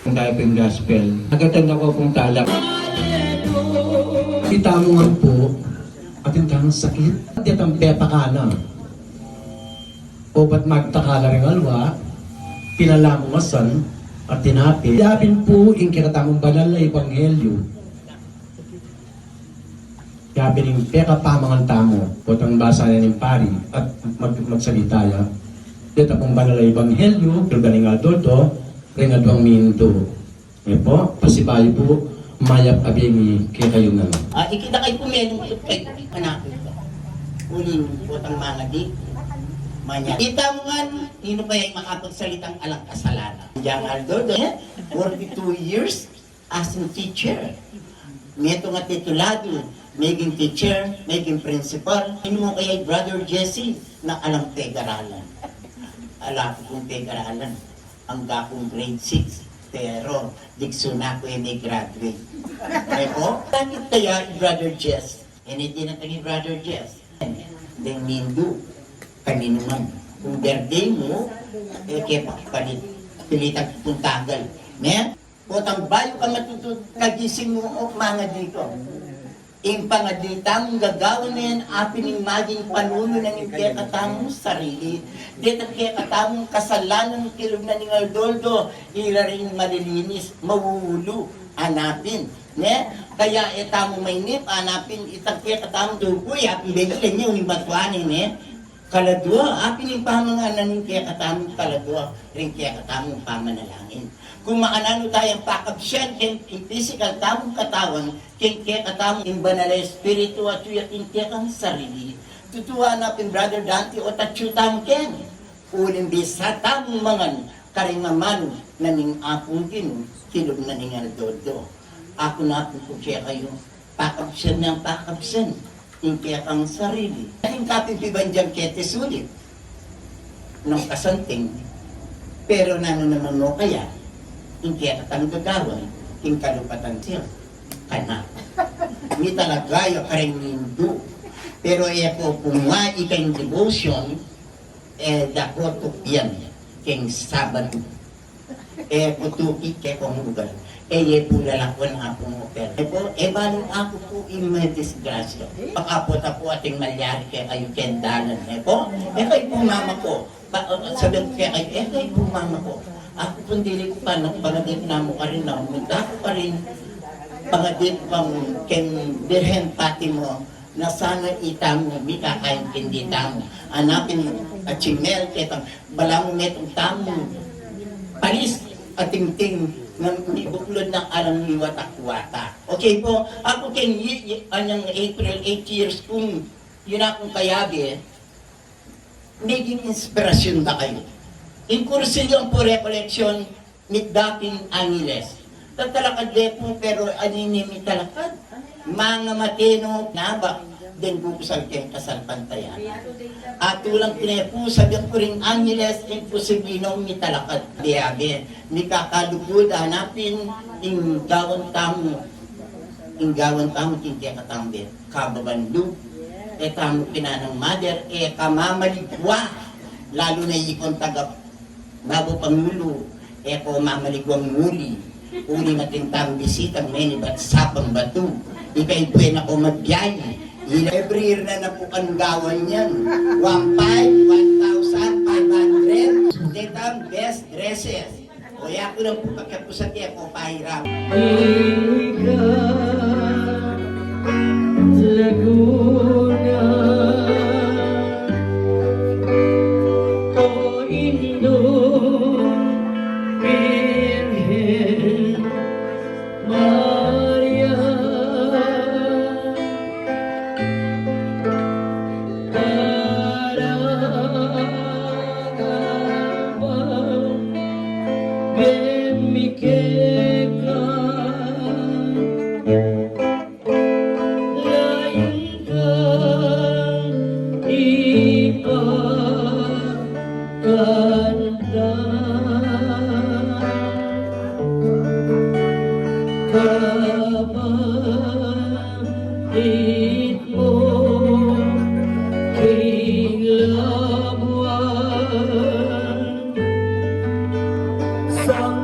Ang gospel. Nagatan ako kung talak. Kita mo nga po, ating kang sakit. At itang pepa ka na. O ba't magtakala rin alwa, pinalamuasan at tinapi. Yapin po, ingkiratamong banal na ebanghelyo. Yabi rin peka pamangan tamo, potang basa na ng pari at magsalita ya. Dito pong banal na ebanghelyo, galing nga dodo, rin adwang minto. E po, pasibayo po, mayap abingi kaya kayo na. Ikita kayo pumenong kay hanapin ko. Uling potang mga di. Manya. Kita mo nga, sino kaya makapagsalitang alang kasalanan? Yang Aldo, 42 years as a teacher. Meto nga titulado, maging teacher, maging principal. Sino mo kaya Brother Jesse na alang tegaralan? Alam ko kung tegaralan. Ang gakong grade 6. Pero, dikso na ko may graduate. Eko, bakit kaya Brother Jess? Hindi na tayo Brother Jess. Then mindu, kanino man. Kung birthday mo, kaya pakipalit. Pilitang puntagal. Potang bayo ka matutut, kagising mo o mga dito. Yung pangaditang gagawin na yan, apining maging panuno na ng kaya katamong sarili. Dito kaya katamong kasalanan ng kilog na ng Aldoldo, ira rin malilinis, mawulo, hanapin. Kaya etamo may nip, hanapin, itang kaya katamong dugoy, apin begilan niyo, ni batuanin, kaladwa, apin yung pamanganan ng kaya katamong kaladwa, rin kaya katamong pamanalangin. Kung maanano tayong pakabsyan, yung physical tamong katawan, kaya katamong yung banal na espiritu at yung kaya kang sarili. Tutuwa natin, Brother Dante, o tatyo tamong ken. Uling bisa tamong mangan, karingaman na ning akong kilog na ning Aldodo. Ako na po kaya kayo, pakabsyan ng pakabsyan, yung kaya kang sarili. Yung kapipiban dyan kete sulit, ng kasanting, pero nano naman mo kaya, yung kaya katang gagawin, yung kalupatan siya, kana. Hindi talaga yung karing hindu. Pero ko kung nga ikang devotion, dako tukyan, king Sabado. Kutuki kaya kong lugar. Pula lang ko ng akong opera. Balong ako po in may disgrasya. Pakapot ako ating malyari kaya kayo kendalan. Kayo po mama ko. Sabi ko kaya kayo po mama ko. Ako kung dili ko pa, pangadip na mo ka rin na, ako pa rin pangadip pang ken Birhen pati mo, na sana itamo, mi kakaintindi tamo. Anapin at chimel, ketang balang metong tamo, palis at ting-ting, ng buklod ng alam ni watak-wata. Okay po, ako ken anyang April 8 years kung yun akong kayabi, naging inspirasyon ba kayo? In kursilyon po recollection ni dating Angeles. Tatalakad po pero aninimi talakad. Mga matino nabak din bubusag kayong kasalpantayan. At tulang tinepo sabi ko rin Angeles imposiblino mi talakad. Diyabi, ni kakalugod hanapin yung gawang tamo. Yung gawang tamo kintiya katambi. Kababandu. Tamo pinanang mother. Kamamaligwa. Lalo na ikon tagap Bago Pangulo, ko mamaligwang muli. Uli matintang bisitang meni ba't sapang batu. Ika'y buwan ako magbiyahe. Every year na napukan gawan yan. 1,500. Detang best dresses. Kaya ko lang po pagkapusat ko pahirap. Sang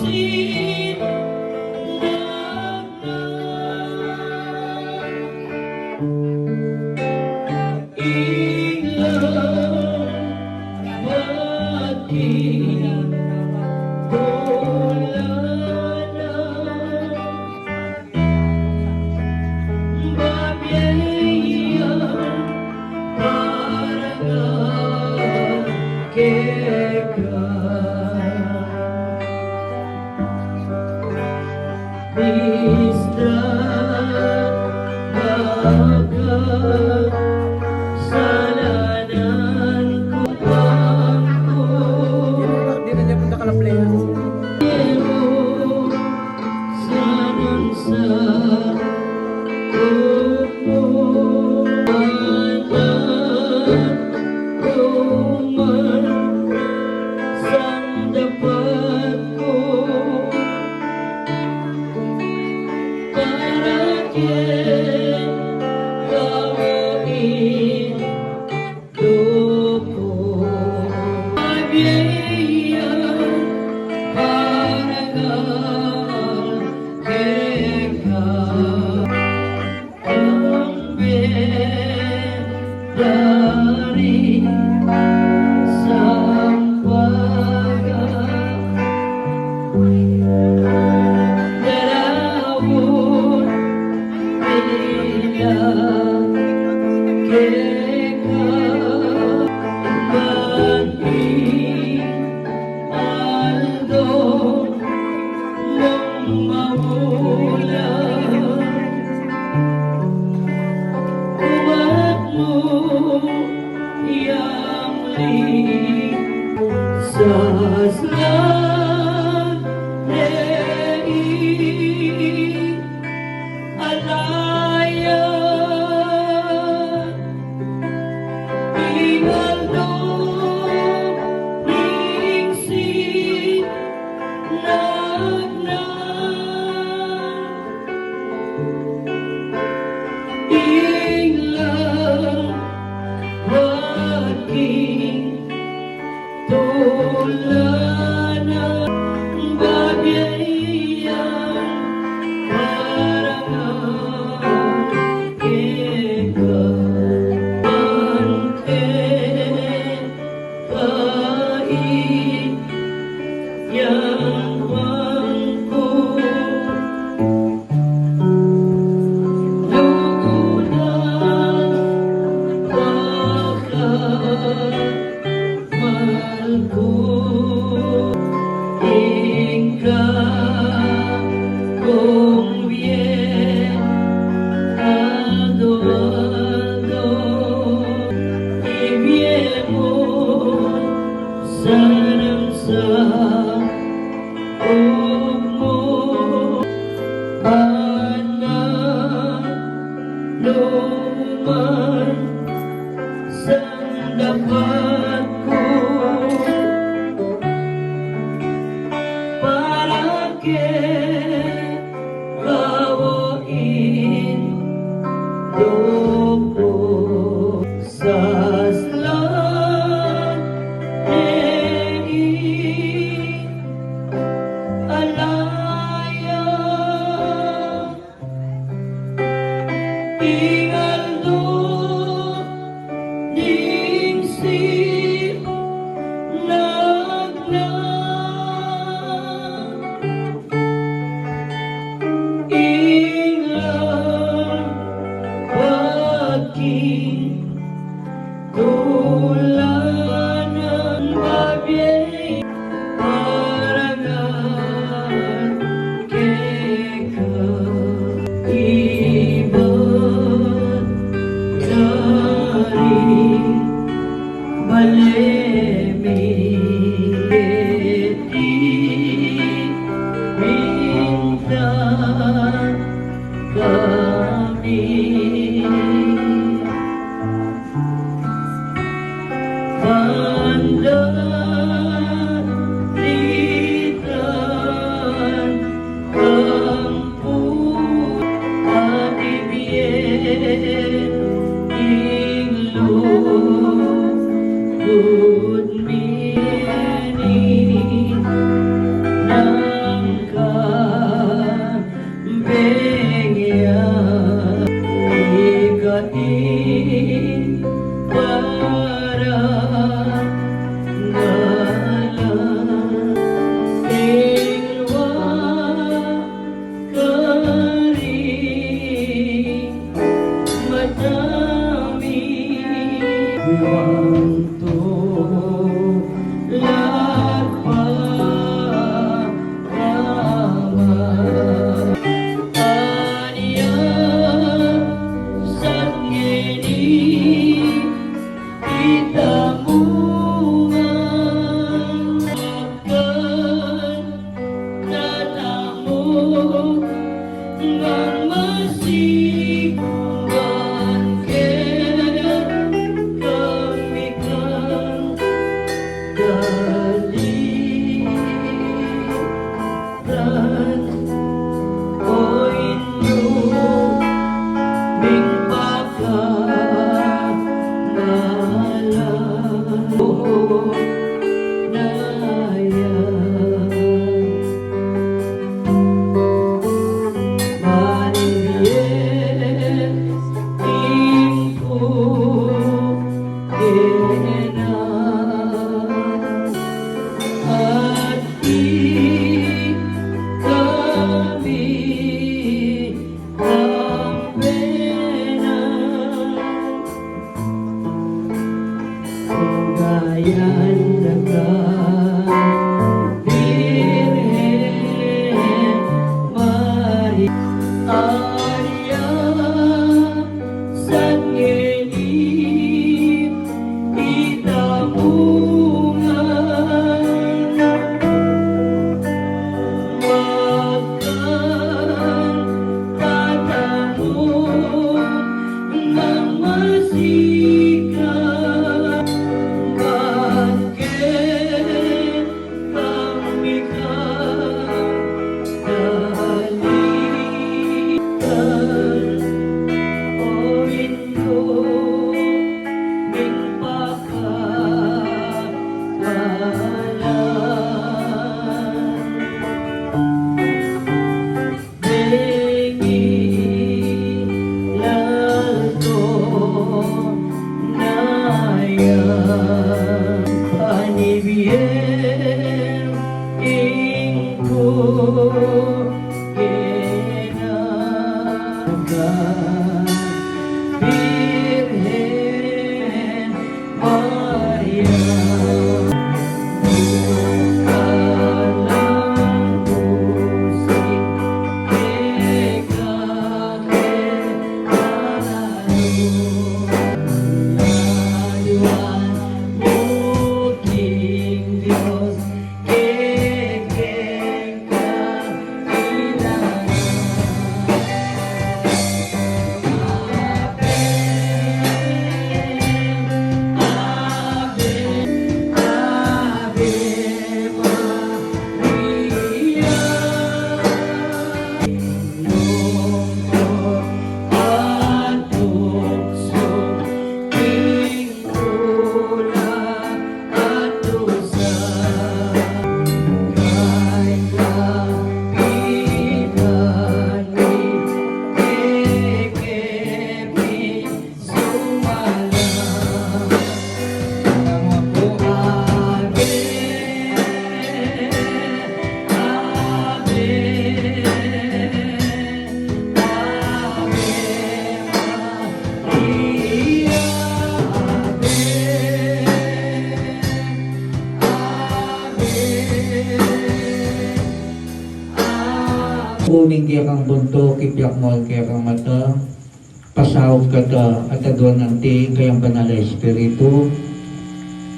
Ningsin ilang maging Virgen Maria, bukalang pusing layuan mo, King Diyos, kekeng kailangan. Kuning kaya kang bunto, kipyak mo kaya kang mata, pasawag ka ta at adwan ng ting kayang banal na espiritu,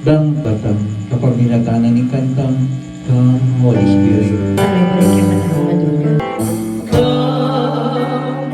dang batang kapag nilatanan ng kantang, Come Holy Spirit. Come,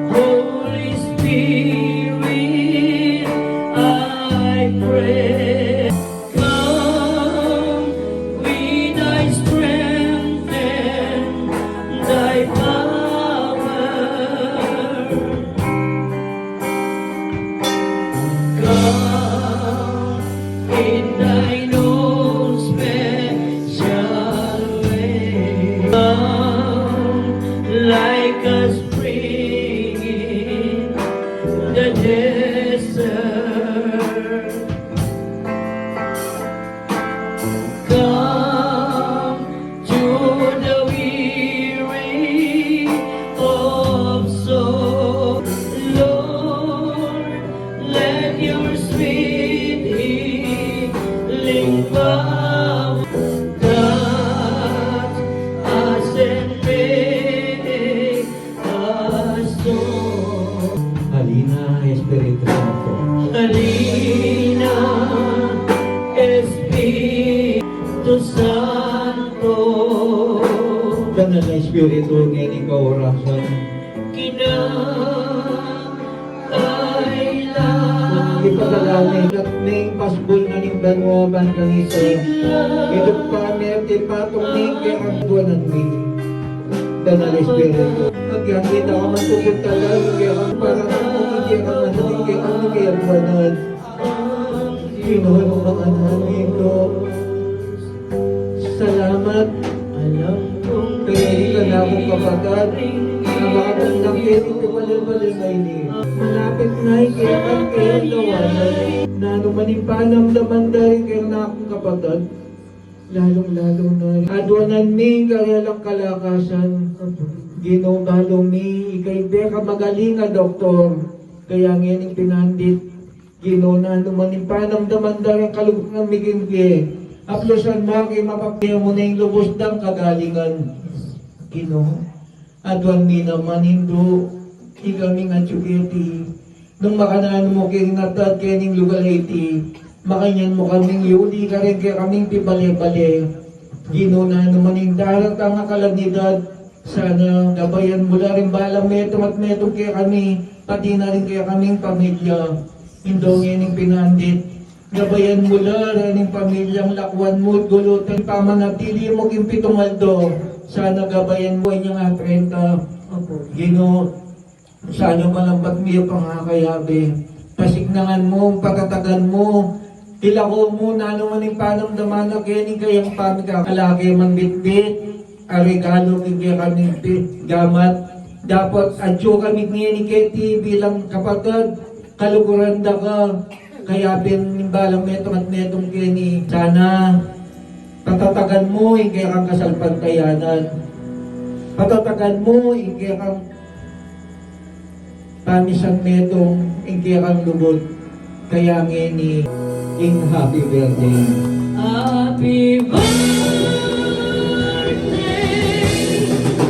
Holy Spirit, I pray. Come with thy strength and thy power. Come in thine own special way. Come like a spring in the desert. Come to the weary of soul. Lord, let your sweet healing power touch us and make us whole. Halina, Espiritu Santo. Halina, Espiritu Santo, Banal na Espiritu, ngayon ikaw orasan. kinakailangan. Ipagalangin at may pasbol na ning banwaban kanito. Idok pa merte patong ning kaya ang duwanan min. Banal na Espiritu. Nagyang kita ka man tukod talaga, kaya kang parang kaya kang ano, kaya kang kaya buwanan. Pinuhal mo mga namin ko. Salamat. Alam kong Kaya di ka na akong kapagad. Na makatang nakit, ito balil-balil ngayon eh. Malapit na kaya kang kaya nawanan. Na numaning naman dahil kaya na akong kapagad. Lalong-lalo na. Adwanan mi, kaya lang kalakasan. Ginobalo mi, ikay beka magaling nga doktor. Kaya ngayon yung pinandit. Ginona numaning panamdaman dahil kalugod ng migingge. Aplosan mo kay mapapaya mo na yung lubos ng kagalingan. Gino, adwan mi naman hindo, ikami nga tsugeti. Nung makanaan mo kay natad kay ning lugaliti, makanyan mo kaming yuli ka rin kay kaming pibale-bale. Gino na naman yung darat ang kalanidad. Sana gabayan mo na rin balang metong at metong kaya kami, pati na rin kaya kaming pamilya. Indong yan yung pinandit. Gabayan mo na rin yung pamilyang lakwan mo, gulutan pa manatili mo yung pitong aldo. Sana gabayan mo yung nga 30. Gino, sana malambat mo yung pangakayabi. Pasignangan mo, pagkatagan mo, tilako mo na naman yung panamdaman na kaya kayang pamikakalagi man bitbit, arigalo kaya kami gamat. Dapat adyo kami ni Keti bilang kapatid, kaluguran da ka. Kaya balang metong at metong kini, sana patatagan mo, kaya kang kasalpantayanan. Patatagan mo, ikirang panisang metong, ikirang lubot. Kaya ngeni, ing happy birthday. Happy birthday,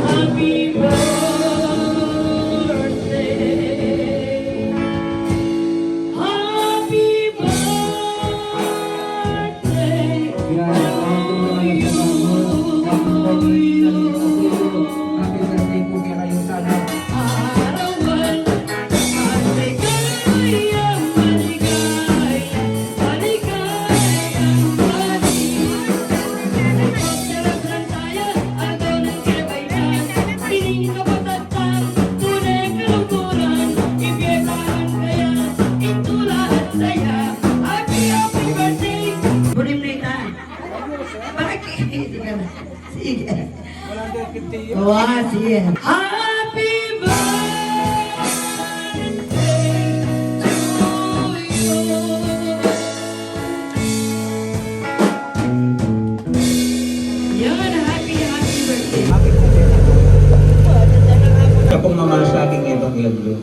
happy birthday, happy birthday. Yan, happy birthday po kaya kayo sana. Arawan, maligaya, maligaya, maligaya, maligaya. Pagdarasal tayo, agaw ng kabayan, piling kapatatan, tunay kalungkuran, ibigay kaya, itulahan saya. Happy, happy birthday! Bulim na ita. Bakit? Sige. Wah, sige. Happy birthday to you. Yan, happy birthday. Kapag mamalasaging itong Eldo,